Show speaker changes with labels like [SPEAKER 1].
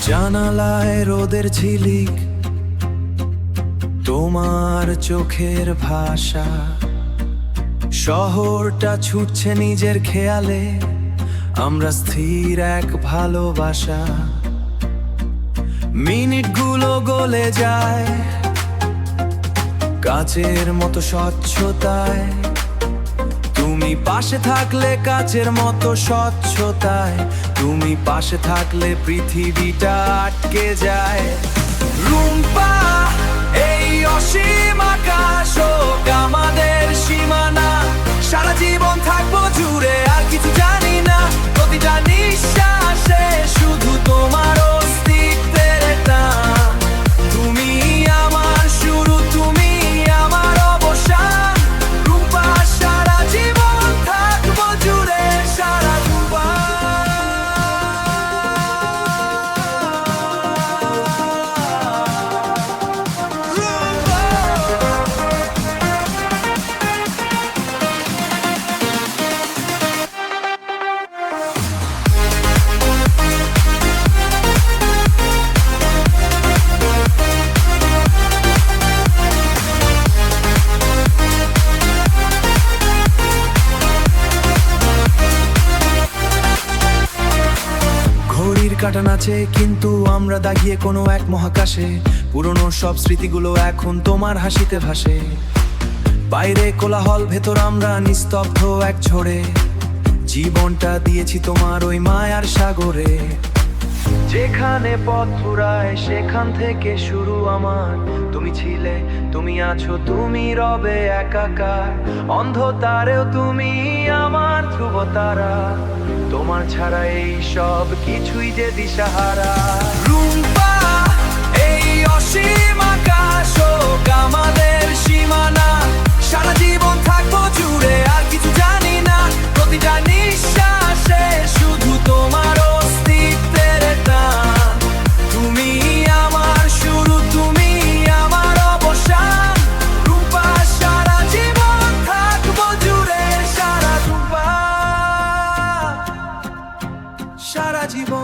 [SPEAKER 1] জানালায় রোদের ঝিলিক, তোমার চোখের ভাষা, শহরটা ছুটছে নিজের খেয়ালে, আমরা স্থির এক ভালোবাসা। মিনিটগুলো গলে যায় কাচের মতো স্বচ্ছতায়, তুমি পাশে থাকলে কাচের মতো স্বচ্ছতায়, তুমি পাশে থাকলে পৃথিবীটা আটকে যায়। রুম্পা, এই অসীম আকাশ হোক আমাদের সীমানা, সারা জীবন থাকবো জুড়ে আর কিছু জানি না। প্রতিটা নিঃশ্বাসে শুধু তোমার অস্তিত্বের টান, তুমি আমার শুরু, তুমি আমার অবসান। রুম্পা, সারা জীবন থাকবো জুড়ে, সারা রুম্পা। কাটা নাচে কিন্তু আমরা দাগিয়ে কোনো এক মহাকাশে, পুরনো সব স্মৃতিগুলো এখন তোমার হাসিতে ভাসে। বাইরে কোলাহল, ভেতর আমরা নিস্তব্ধ এক ঝড়ে, জীবনটা দিয়েছি তোমার ওই মায়ার সাগরে। যেখানে পথ ফুরায় সেখান থেকে শুরু আমার, তুমি ছিলে, তুমি আছো, তুমি রবে একাকার। অন্ধকারেও তুমি আমার ধ্রুব তারা, তোমার ছাড়া এই সব কিছুই যে দিশাহারা। রুম্পা, এই অসীম আকাশ হোক আমাদের সীমানা, সারা জীবন থাকবো জুড়ে আর কিছু জানি না। প্রতিটা নিঃশ্বাসে শুধু তোমার অস্তিত্বের টান, তুমি আমার শুরু, তুমি আমার অবসান। রুম্পা, সারা জীবন থাকবো জুড়ে, সারা রুম্পা, সারা জীবন।